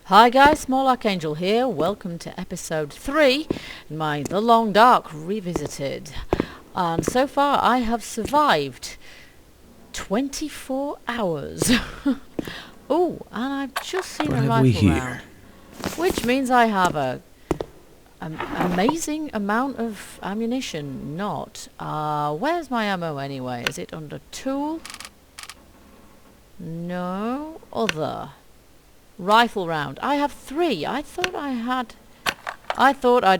Hi guys, Small Archangel here. Welcome to episode 3, The Long Dark Revisited. And so far I have survived 24 hours. Oh, and I've just seen What a have we rifle here? round, which means I have an amazing amount of ammunition. Where's my ammo anyway? Is it under tool? No, other. Rifle round. I have 3. I thought I'd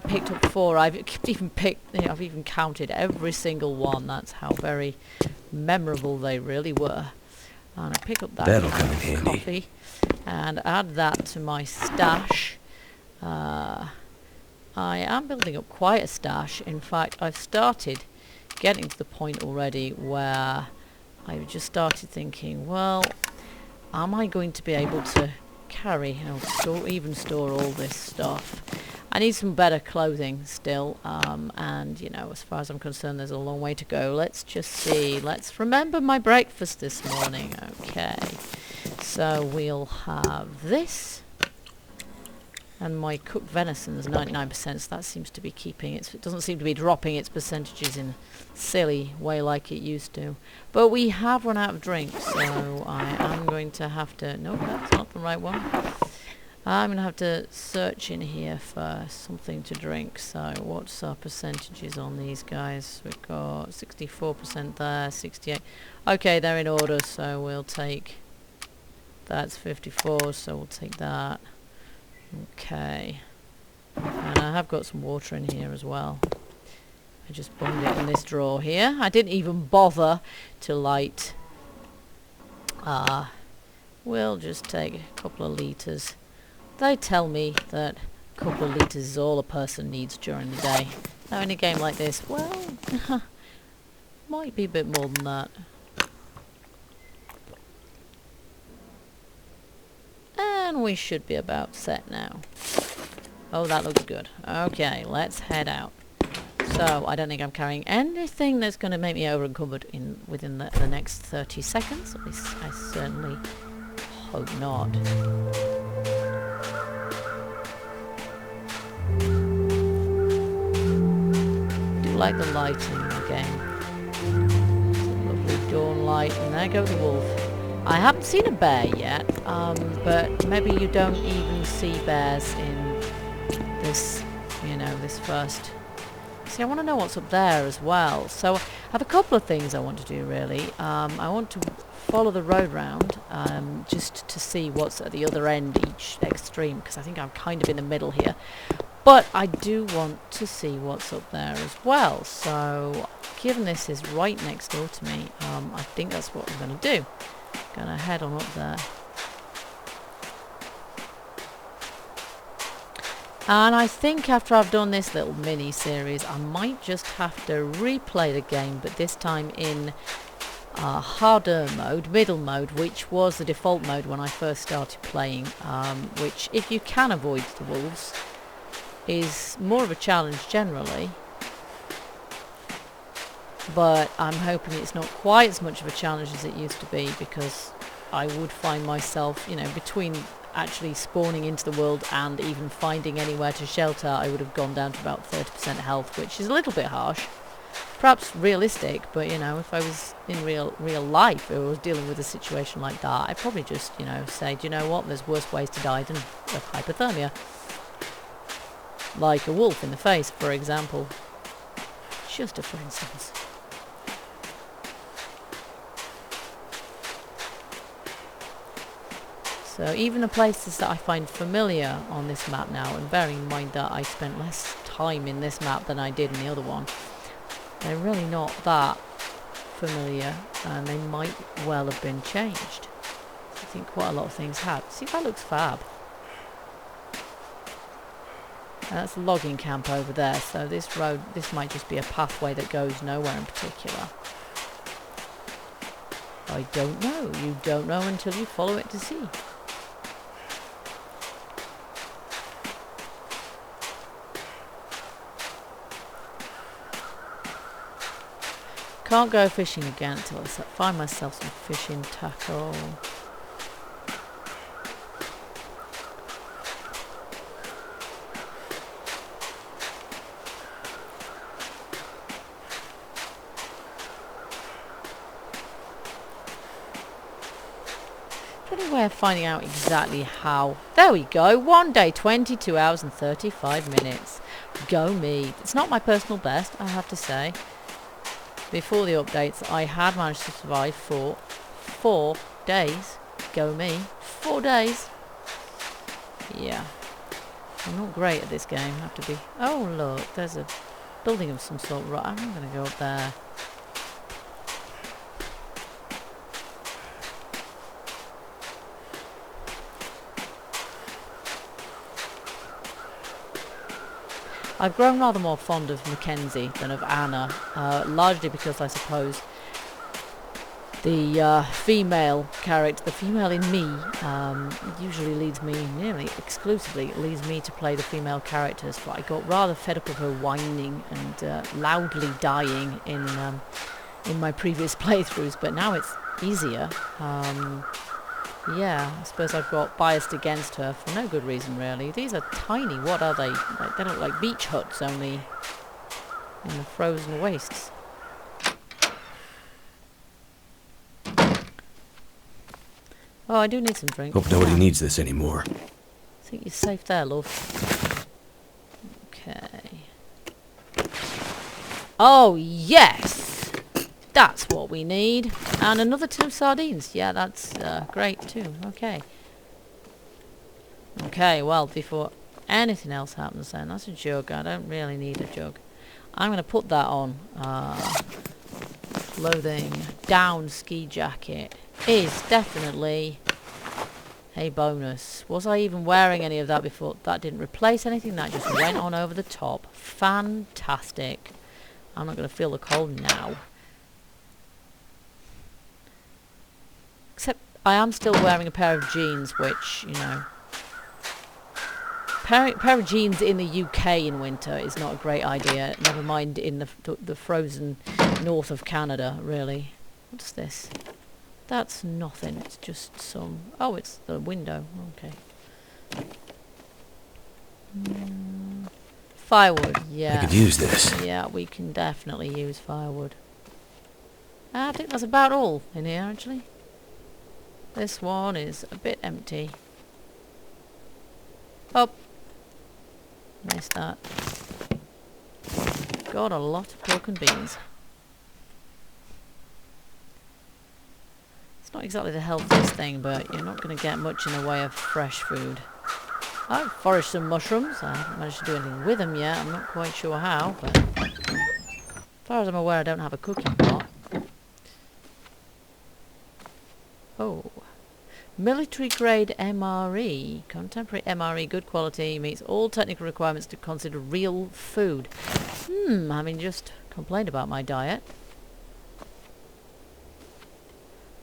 picked up 4. I've even counted every single one. That's how very memorable they really were. And I pick up that That'll come in handy. coffee and add that to my stash. I am building up quite a stash. In fact, I've started getting to the point already where I've just started thinking, well, am I going to be able to carry store all this stuff? I need some better clothing still, and as far as I'm concerned, there's a long way to go. Let's just see. Let's remember my breakfast this morning. Okay, so we'll have this, and my cooked venison is 99%, so that seems to be it doesn't seem to be dropping its percentages in a silly way like it used to. But we have run out of drinks, so I am going to have to... No, that's not the right one. I'm going to have to search in here for something to drink. So what's our percentages on these guys? We've got 64% there, 68. Okay, they're in order, so we'll take... That's 54, so we'll take that. Okay, and I have got some water in here as well. I just bunged it in this drawer here. I didn't even bother to light. We'll just take a couple of litres. They tell me that a couple of litres is all a person needs during the day. Now in a game like this, well, might be a bit more than that. And we should be about set now. Oh, that looks good. Okay, let's head out. So, I don't think I'm carrying anything that's going to make me over-encumbered within the next 30 seconds. At least I certainly hope not. I do like the lighting in the game. It's a lovely dawn light, and there goes the wolf. I haven't seen a bear yet, but maybe you don't even see bears in this, this first. See, I want to know what's up there as well. So I have a couple of things I want to do, really. I want to follow the road round, just to see what's at the other end, each extreme, because I think I'm kind of in the middle here. But I do want to see what's up there as well. So, given this is right next door to me, I think that's what I'm going to do. Gonna head on up there. And I think after I've done this little mini series, I might just have to replay the game, but this time in harder mode, middle mode, which was the default mode when I first started playing, which, if you can avoid the wolves, is more of a challenge generally. But I'm hoping it's not quite as much of a challenge as it used to be, because I would find myself, between actually spawning into the world and even finding anywhere to shelter, I would have gone down to about 30% health, which is a little bit harsh. Perhaps realistic, but, if I was in real life, or was dealing with a situation like that, I'd probably just, say, do you know what, there's worse ways to die than of hypothermia. Like a wolf in the face, for example. Just a for instance. So even the places that I find familiar on this map now, and bearing in mind that I spent less time in this map than I did in the other one, they're really not that familiar, and they might well have been changed. I think quite a lot of things have. See, that looks fab. That's a logging camp over there, so this might just be a pathway that goes nowhere in particular. I don't know. You don't know until you follow it to see. Can't go fishing again until I find myself some fishing tackle. any way of finding out exactly how? There we go. 1 day, 22 hours and 35 minutes. Go me. It's not my personal best, I have to say. Before the updates, I had managed to survive for 4 days. Go me. 4 days. Yeah. I'm not great at this game, I have to be. Oh, look. There's a building of some sort. Right, I'm going to go up there. I've grown rather more fond of Mackenzie than of Anna, largely because I suppose the female character, the female in me, usually leads me, nearly exclusively leads me to play the female characters, but I got rather fed up of her whining and loudly dying in my previous playthroughs, but now it's easier. Yeah, I suppose I've got biased against her for no good reason, really. These are tiny. What are they? Like, they look like beach huts, only in the frozen wastes. Oh, I do need some drink. Hope nobody needs this anymore. I think you're safe there, love. Okay. Oh, yes! That's what we need. And another tin of sardines. Yeah, that's great too. Okay. Okay, well, before anything else happens then, that's a jug. I don't really need a jug. I'm going to put that on. Clothing. Down ski jacket is definitely a bonus. Was I even wearing any of that before? That didn't replace anything. That just went on over the top. Fantastic. I'm not going to feel the cold now. Except I am still wearing a pair of jeans, which, you know... Pair of jeans in the UK in winter is not a great idea. Never mind in the frozen north of Canada, really. What's this? That's nothing. It's just some... Oh, it's the window. Okay. Firewood, yeah. I could use this. Yeah, we can definitely use firewood. I think that's about all in here, actually. This one is a bit empty. Oh. Missed that. Got a lot of pork and beans. It's not exactly the healthiest thing, but you're not going to get much in the way of fresh food. I've foraged some mushrooms. I haven't managed to do anything with them yet. I'm not quite sure how, but as far as I'm aware, I don't have a cooking pot. Oh. Military grade MRE. Contemporary MRE, good quality, meets all technical requirements to consider real food. Having just complained about my diet.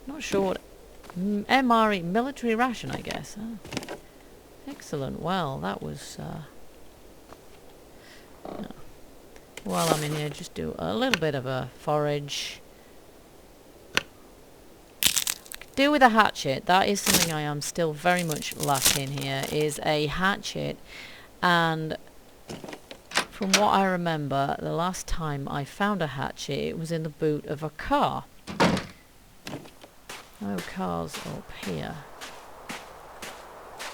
Not sure what... MRE, military ration, I guess. Oh. Excellent. Well, that was... no. While I'm in here, just do a little bit of a forage. Do with a hatchet. That is something I am still very much lacking here, is a hatchet. And from what I remember, the last time I found a hatchet, it was in the boot of a car. No cars up here.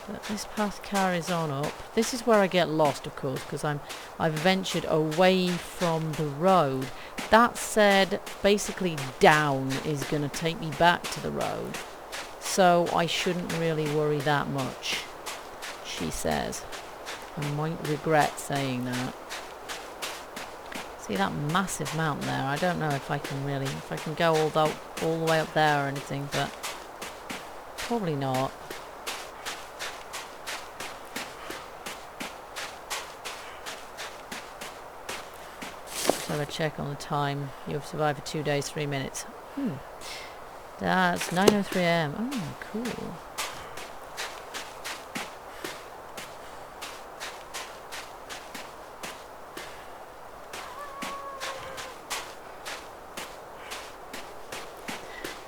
But this path carries on up. This is where I get lost, of course, because I've ventured away from the road. That said, basically down is going to take me back to the road. So I shouldn't really worry that much, she says. I might regret saying that. See that massive mountain there? I don't know if I can go all the way up there or anything, but probably not. Have a check on the time. You've survived for 2 days, 3 minutes. That's 9:03 AM. Oh, cool.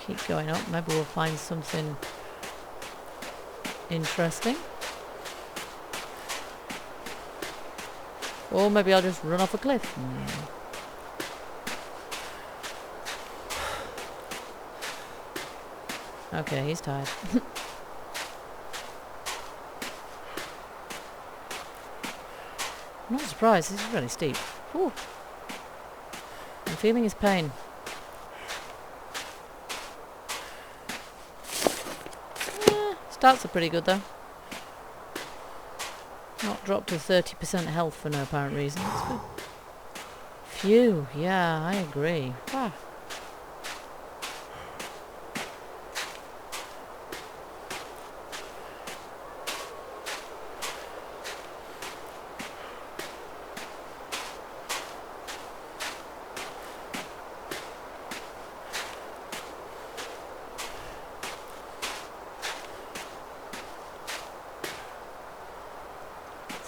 Keep going up. Maybe we'll find something interesting. Or maybe I'll just run off a cliff. Okay, he's tired. I'm not surprised, this is really steep. Whew. I'm feeling his pain. Stats are pretty good though. Not dropped to 30% health for no apparent reason. That's good. Phew, yeah, I agree. Wow.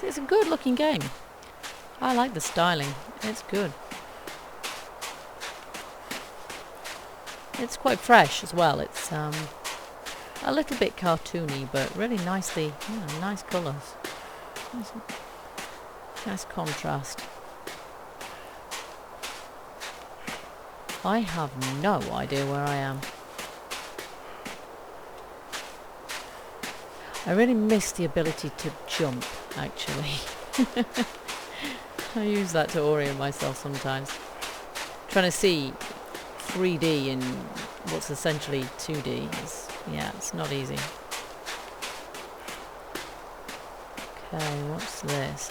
It's a good looking game. I like the styling. It's good. It's quite fresh as well. It's a little bit cartoony, but really nicely, nice colours. Nice contrast. I have no idea where I am. I really miss the ability to jump, actually. I use that to orient myself sometimes. Trying to see 3D in what's essentially 2D is, it's not easy. Okay, what's this?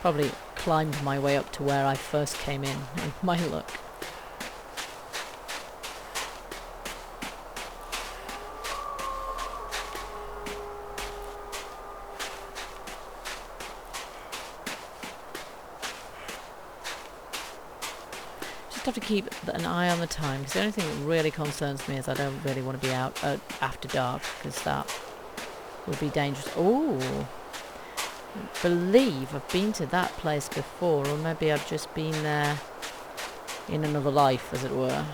Probably climbed my way up to where I first came in with my luck. Have to keep an eye on the time, because the only thing that really concerns me is I don't really want to be out after dark, because that would be dangerous. Oh, I believe I've been to that place before, or maybe I've just been there in another life, as it were.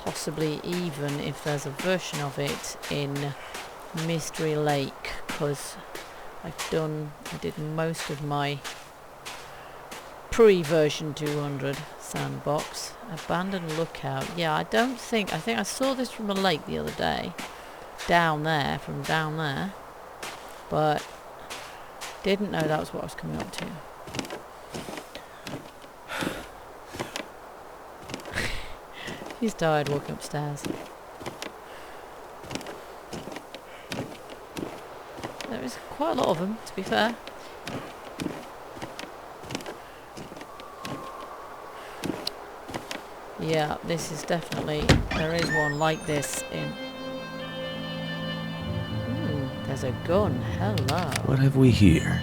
Possibly even if there's a version of it in Mystery Lake, because I did most of my pre-version 200 sandbox. Abandoned lookout. Yeah, I think I saw this from a lake the other day. Down there, but didn't know that was what I was coming up to. He's tired walking upstairs. There is quite a lot of them, to be fair. Yeah, this is definitely... There is one like this in... Ooh, there's a gun. Hello. What have we here?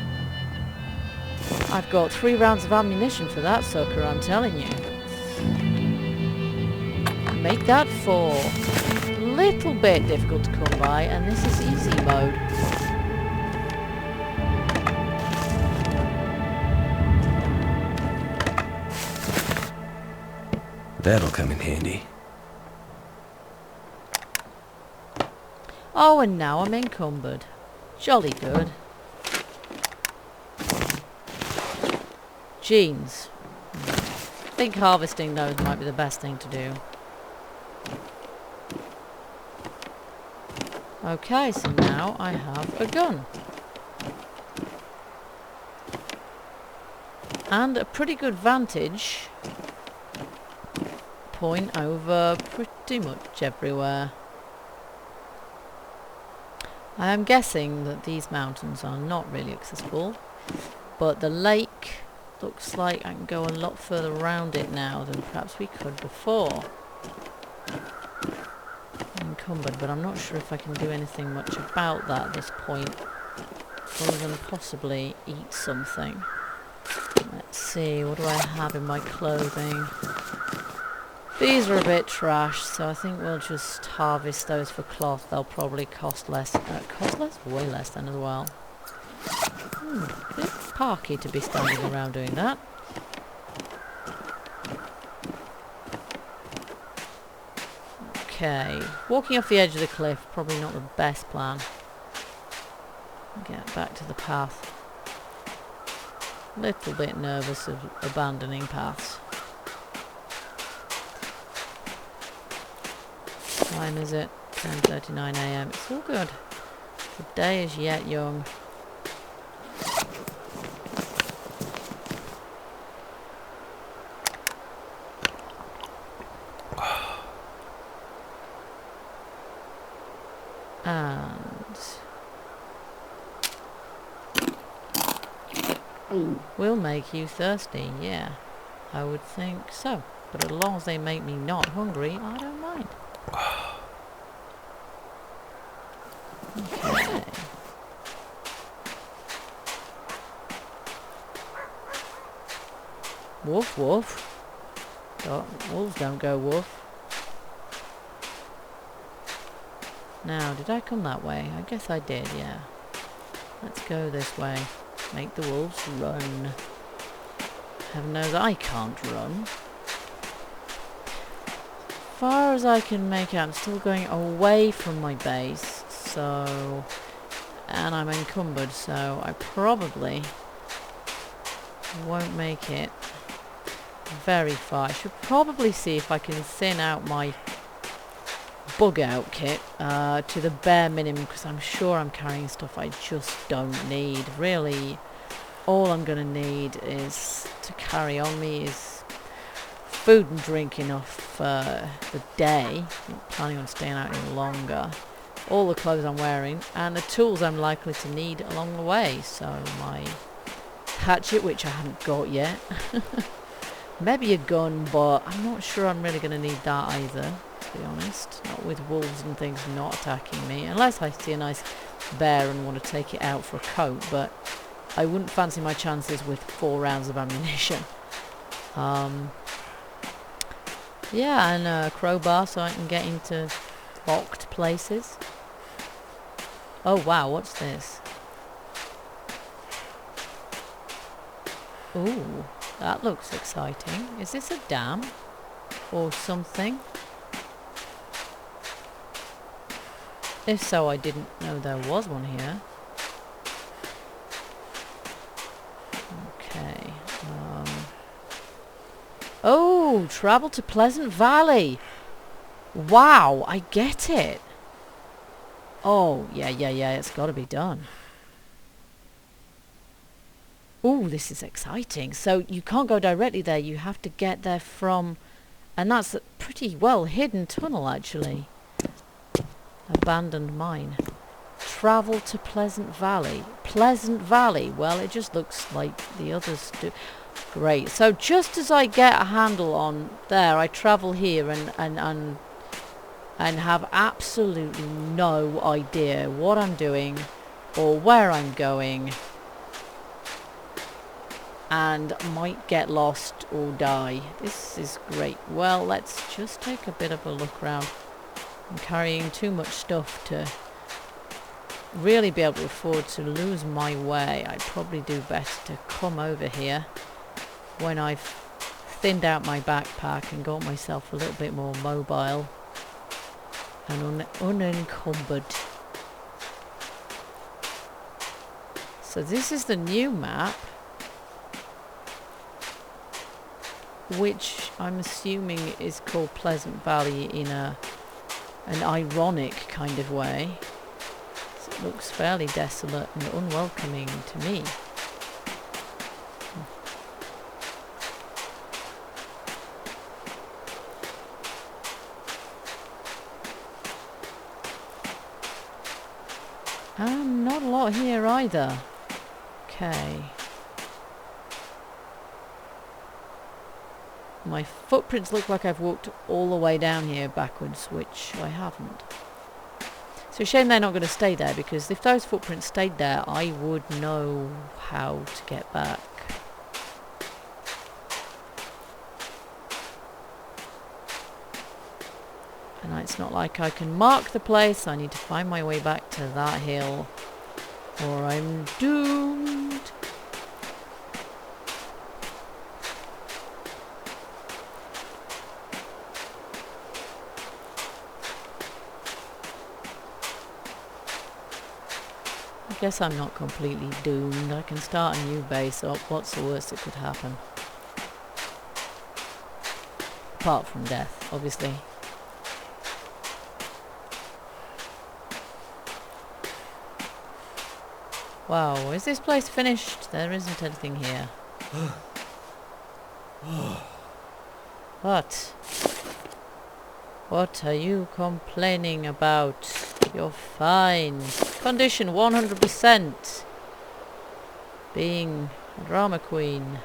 I've got 3 rounds of ammunition for that sucker, I'm telling you. Make that 4. Little bit difficult to come by, and this is easy mode. That'll come in handy. Oh, and now I'm encumbered. Jolly good. Jeans. I think harvesting those might be the best thing to do. Okay, so now I have a gun. And a pretty good vantage point over pretty much everywhere. I am guessing that these mountains are not really accessible, but the lake looks like I can go a lot further around it now than perhaps we could before. I'm encumbered, but I'm not sure if I can do anything much about that at this point, other than possibly eat something. Let's see, what do I have in my clothing? These are a bit trash, so I think we'll just harvest those for cloth. They'll probably cost less. Cost less? Way less then as well. A bit parky to be standing around doing that. Okay, walking off the edge of the cliff, probably not the best plan. Get back to the path. Little bit nervous of abandoning paths. What time is it? 10:39 AM. It's all good. The day is yet young. And will make you thirsty, yeah. I would think so. But as long as they make me not hungry, I don't mind. Okay. Woof woof. Wolves don't go woof. Now, did I come that way? I guess I did, yeah. Let's go this way. Make the wolves run. Heaven knows I can't run. Far as I can make out, I'm still going away from my base, so... And I'm encumbered, so I probably won't make it very far. I should probably see if I can thin out my bug out kit to the bare minimum, because I'm sure I'm carrying stuff I just don't need. Really, all I'm going to need is to carry on me is food and drink enough for the day. I'm not planning on staying out any longer. All the clothes I'm wearing and the tools I'm likely to need along the way. So my hatchet, which I haven't got yet. Maybe a gun, but I'm not sure I'm really going to need that either, to be honest. Not with wolves and things not attacking me. Unless I see a nice bear and want to take it out for a coat, but I wouldn't fancy my chances with 4 rounds of ammunition. Yeah, and a crowbar so I can get into locked places. Oh wow, what's this? Ooh, that looks exciting. Is this a dam? Or something? If so, I didn't know there was one here. Okay. Oh, travel to Pleasant Valley. Wow, I get it. Oh, yeah, it's got to be done. Ooh, this is exciting. So you can't go directly there. You have to get there from... And that's a pretty well hidden tunnel, actually. Abandoned mine. Travel to Pleasant Valley. Pleasant Valley. Well, it just looks like the others do. Great. So just as I get a handle on there, I travel here and have absolutely no idea what I'm doing or where I'm going, and might get lost or die. This is great. Well, let's just take a bit of a look around. I'm carrying too much stuff to really be able to afford to lose my way. I'd probably do best to come over here when I've thinned out my backpack and got myself a little bit more mobile and unencumbered. So this is the new map, which I'm assuming is called Pleasant Valley in an ironic kind of way. So it looks fairly desolate and unwelcoming to me. Not a lot here either. Okay. My footprints look like I've walked all the way down here backwards, which I haven't. It's a shame they're not going to stay there, because if those footprints stayed there, I would know how to get back. And it's not like I can mark the place. I need to find my way back to that hill, or I'm doomed. I guess I'm not completely doomed. I can start a new base up. What's the worst that could happen? Apart from death, obviously. Wow, is this place finished? There isn't anything here. What? What are you complaining about? You're fine. Condition 100%. Being a drama queen.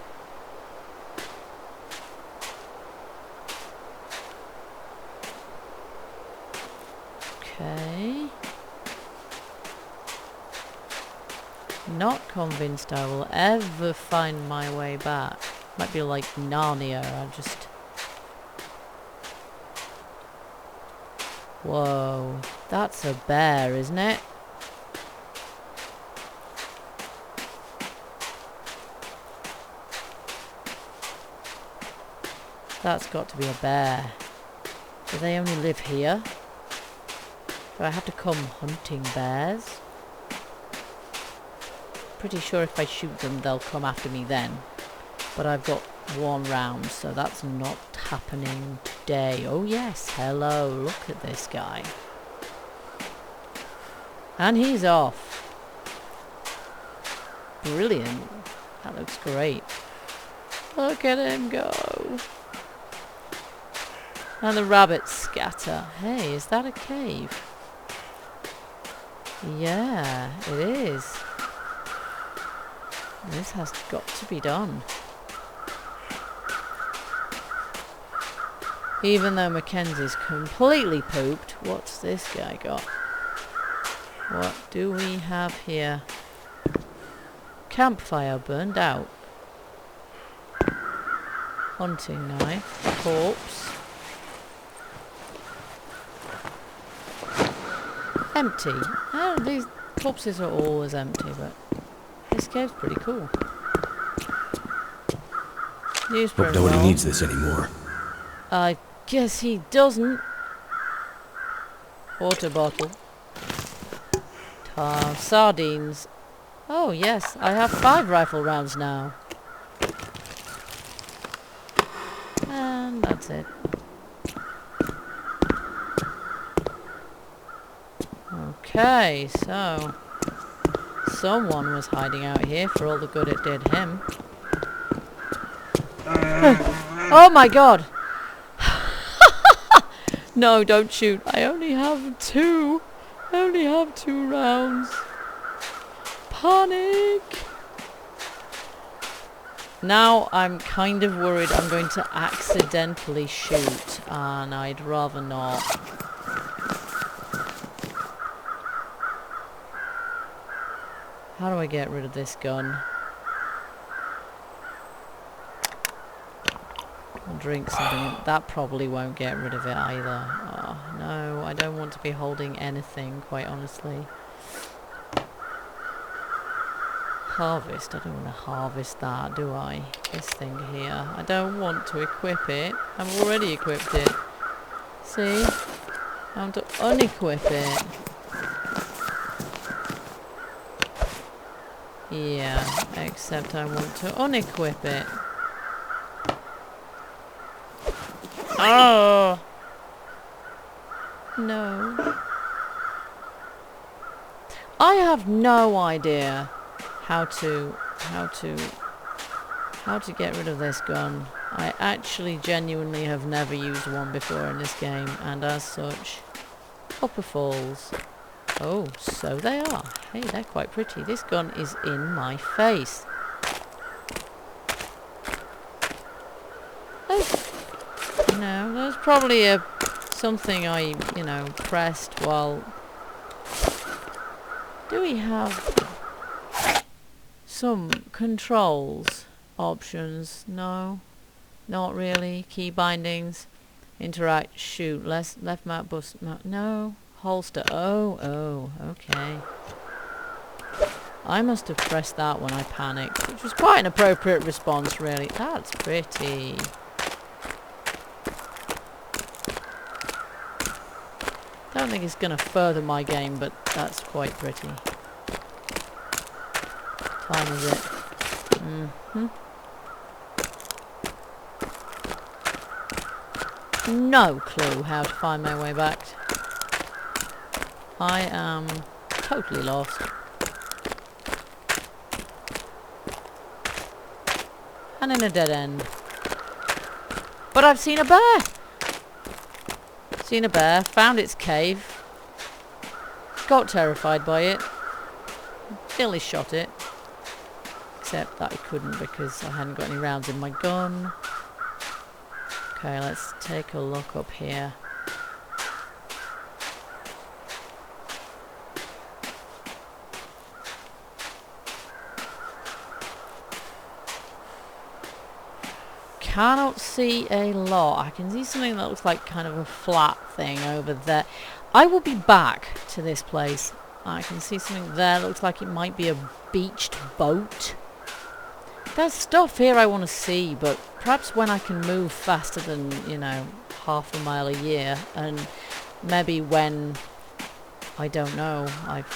Okay. Not convinced I will ever find my way back. Might be like Narnia. I just... Whoa. That's a bear, isn't it? That's got to be a bear. Do they only live here? Do I have to come hunting bears? Pretty sure if I shoot them they'll come after me then. But I've got 1 round, so that's not happening today. Oh yes, hello, look at this guy. And he's off. Brilliant. That looks great. Look at him go. And the rabbits scatter. Hey, is that a cave? Yeah, it is. This has got to be done. Even though Mackenzie's completely pooped, what's this guy got? What do we have here? Campfire burned out. Hunting knife. Corpse. Empty. Oh, these corpses are always empty, but this cave's pretty cool. Hope nobody needs this anymore. I guess he doesn't. Water bottle. Sardines. Oh yes, I have 5 rifle rounds now. And that's it. Okay, so someone was hiding out here for all the good it did him. Oh my god! No, don't shoot. I only have 2. I only have 2 rounds. Panic! Now I'm kind of worried I'm going to accidentally shoot, and I'd rather not. How do I get rid of this gun? I'll drink something. That probably won't get rid of it either. Oh, no, I don't want to be holding anything, quite honestly. Harvest. I don't want to harvest that, do I? This thing here. I don't want to equip it. I've already equipped it. See? I want to unequip it. Yeah, except I want to unequip it. Oh! No. I have no idea how to get rid of this gun. I actually genuinely have never used one before in this game, and as such, upper falls. Oh, so they are. Hey, they're quite pretty. This gun is in my face. Oh. No, there's probably something I, pressed while... Do we have some controls options? No, not really. Key bindings, interact, shoot, left mouse, boost mouse. No, holster. Oh, okay. I must have pressed that when I panicked, which was quite an appropriate response, really. That's pretty. Don't think it's going to further my game, but that's quite pretty. Time is it? Mm-hmm. No clue how to find my way back. I am totally lost. And in a dead end. But I've seen a bear! Seen a bear, found its cave, got terrified by it, nearly shot it. Except that I couldn't because I hadn't got any rounds in my gun. Okay, let's take a look up here. Cannot see a lot. I can see something that looks like kind of a flat thing over there. I will be back to this place. I can see something there. Looks like it might be a beached boat. There's stuff here I want to see, but perhaps when I can move faster than, you know, half a mile a year, and maybe when, I don't know, I've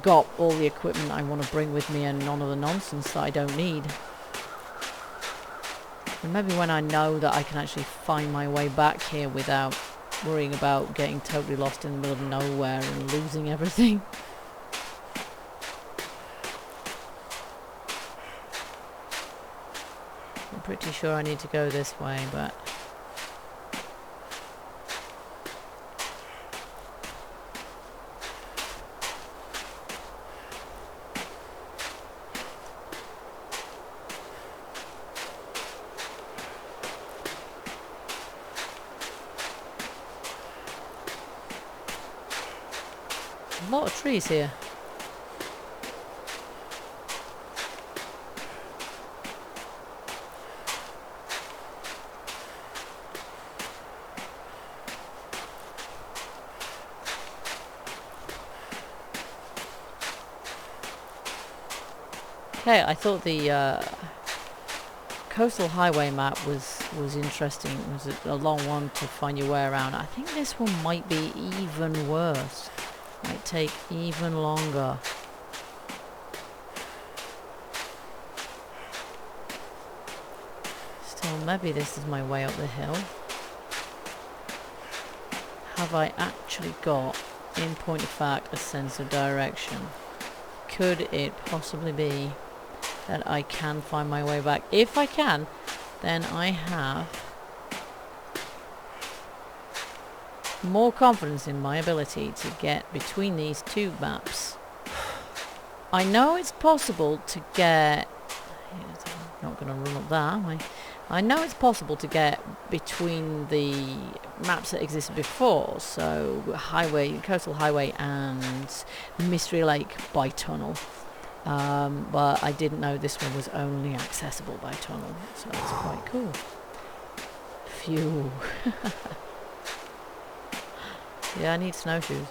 got all the equipment I want to bring with me and none of the nonsense that I don't need. And maybe when I know that I can actually find my way back here without worrying about getting totally lost in the middle of nowhere and losing everything. I'm pretty sure I need to go this way, but... a lot of trees here. Okay, I thought the coastal highway map was interesting. It was a long one to find your way around. I think this one might be even worse. Might take even longer. Still, maybe this is my way up the hill. Have I actually got, in point of fact, a sense of direction? Could it possibly be that I can find my way back? If I can, then I have more confidence in my ability to get between these two maps. I know it's possible to get... I'm not going to run up that, am I? I know it's possible to get between the maps that existed before, so highway, coastal highway and Mystery Lake by tunnel. But I didn't know this one was only accessible by tunnel, so that's quite cool. Phew. Yeah, I need snowshoes.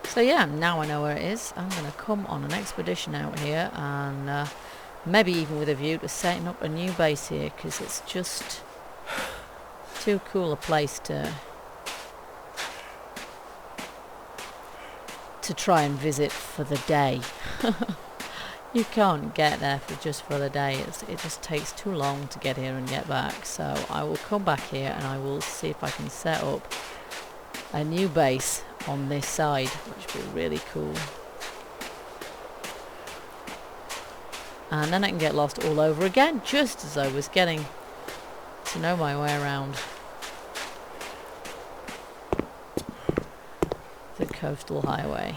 So yeah, now I know where it is. I'm going to come on an expedition out here and maybe even with a view to setting up a new base here, because it's just too cool a place to try and visit for the day. You can't get there just for the day. It just takes too long to get here and get back. So I will come back here and I will see if I can set up a new base on this side, which would be really cool. And then I can get lost all over again, just as I was getting to know my way around the coastal highway.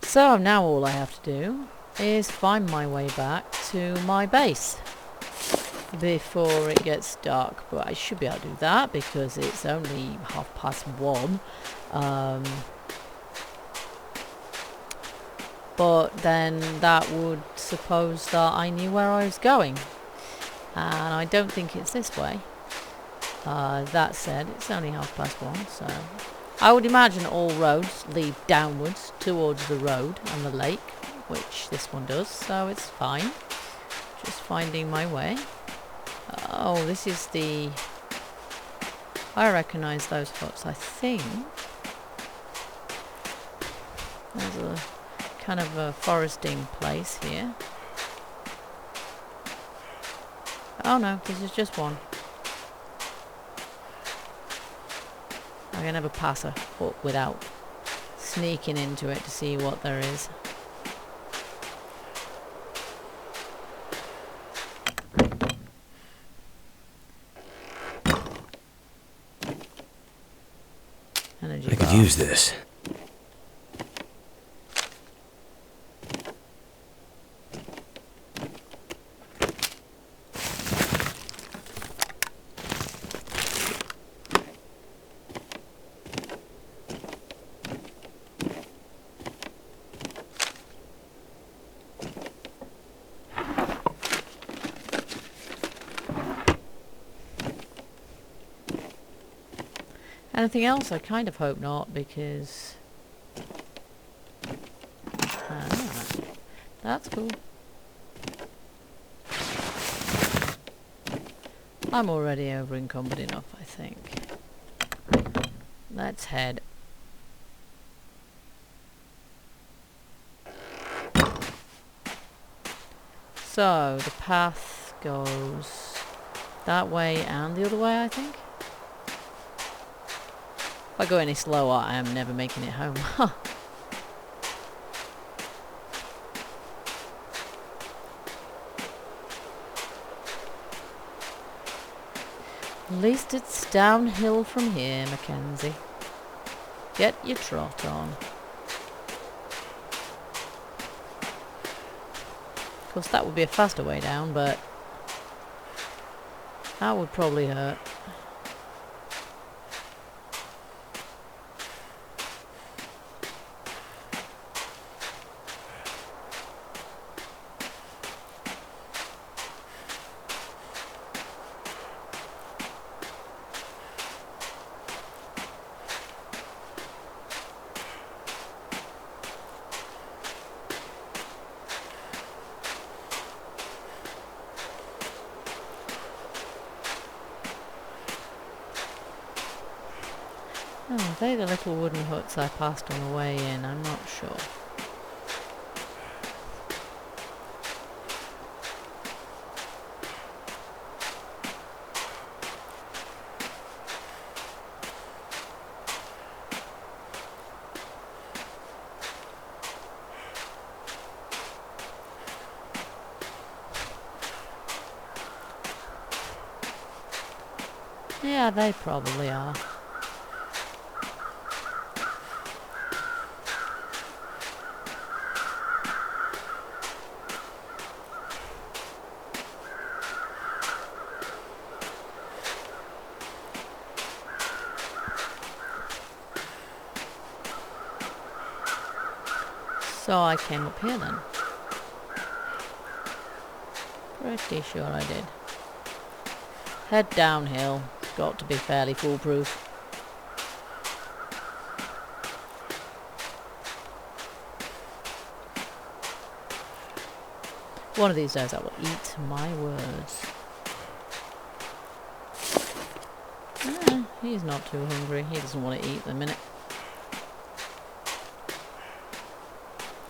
So now all I have to do is find my way back to my base before it gets dark, but I should be able to do that because it's only 1:30. But then that would suppose that I knew where I was going, and I don't think it's this way. That said, it's only 1:30, so I would imagine all roads lead downwards towards the road and the lake, which this one does, so it's fine. Just finding my way. Oh, this is the... I recognise those huts, I think. a kind of a foresting place here. Oh no, this is just one. I can never pass a hut without sneaking into it to see what there is. I could use this. Anything else? I kind of hope not, because... that's cool. I'm already over encumbered enough, I think. Let's head. So, the path goes that way and the other way, I think. If I go any slower, I am never making it home. At least it's downhill from here, Mackenzie. Get your trot on. Of course, that would be a faster way down, but that would probably hurt. Oh, are they the little wooden huts I passed on the way in? I'm not sure. Yeah, they probably are. So I came up here then. Pretty sure I did. Head downhill. Got to be fairly foolproof. One of these days I will eat my words. He's not too hungry. He doesn't want to eat at the minute.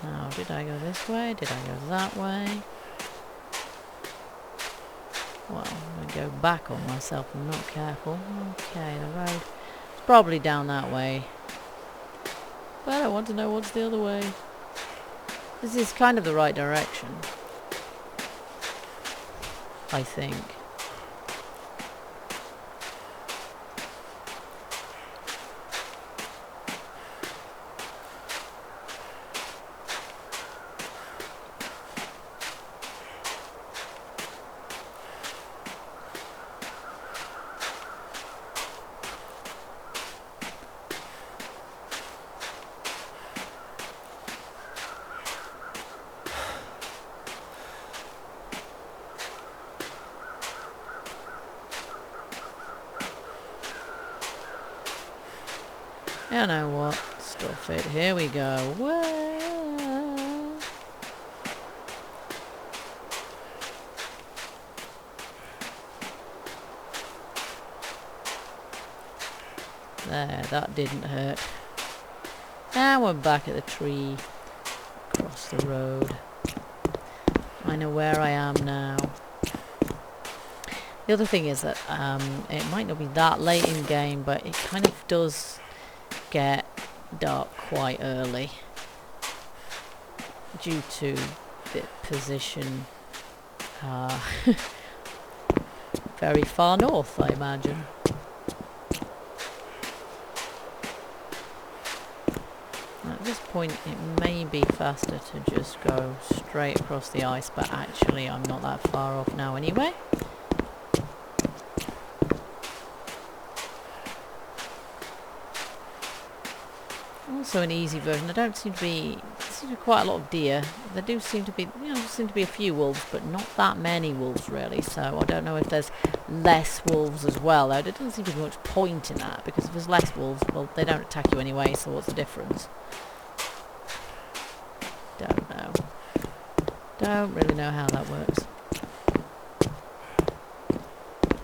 Now, did I go this way? Did I go that way? Well, I'm going to go back on myself. I'm not careful. Okay, the road is probably down that way. But I want to know what's the other way. This is kind of the right direction, I think. You know what? Stuff it. Here we go. Well. There, that didn't hurt. Now we're back at the tree. across the road. I know where I am now. The other thing is that it might not be that late in game, but it kind of does get dark quite early due to the position very far north, I imagine. At this point it may be faster to just go straight across the ice, but actually I'm not that far off now anyway. Also an easy version. There don't seem to be quite a lot of deer. There do seem to be, a few wolves, but not that many wolves really. So I don't know if there's less wolves as well. Though there doesn't seem to be much point in that, because if there's less wolves, well, they don't attack you anyway. So what's the difference? Don't know. Don't really know how that works.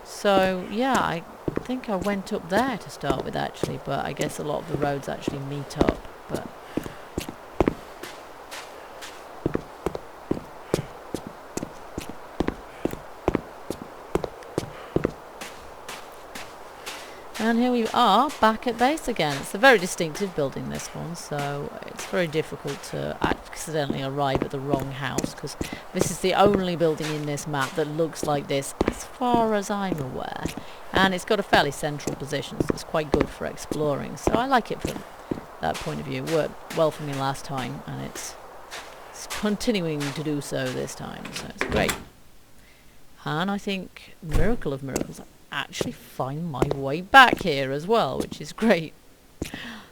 So yeah, I think I went up there to start with actually, but I guess a lot of the roads actually meet up. But and here we are back at base again. It's a very distinctive building, this one, so it's very difficult to accidentally arrive at the wrong house, because this is the only building in this map that looks like this as far as I'm aware, and it's got a fairly central position, so it's quite good for exploring. So I like it from that point of view. It worked well for me last time, and it's continuing to do so this time, so it's great. And I think, miracle of miracles, actually find my way back here as well, which is great.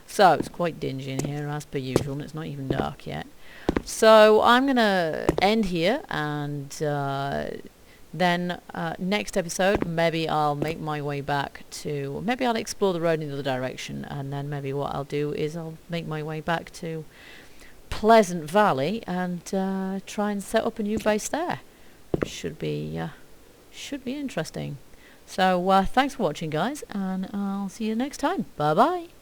So it's quite dingy in here as per usual, and it's not even dark yet. So I'm gonna end here, and then next episode maybe I'll make my way back to, maybe I'll explore the road in the other direction, and then maybe what I'll do is I'll make my way back to Pleasant Valley and try and set up a new base there. Should be interesting. So thanks for watching, guys, and I'll see you next time. Bye bye.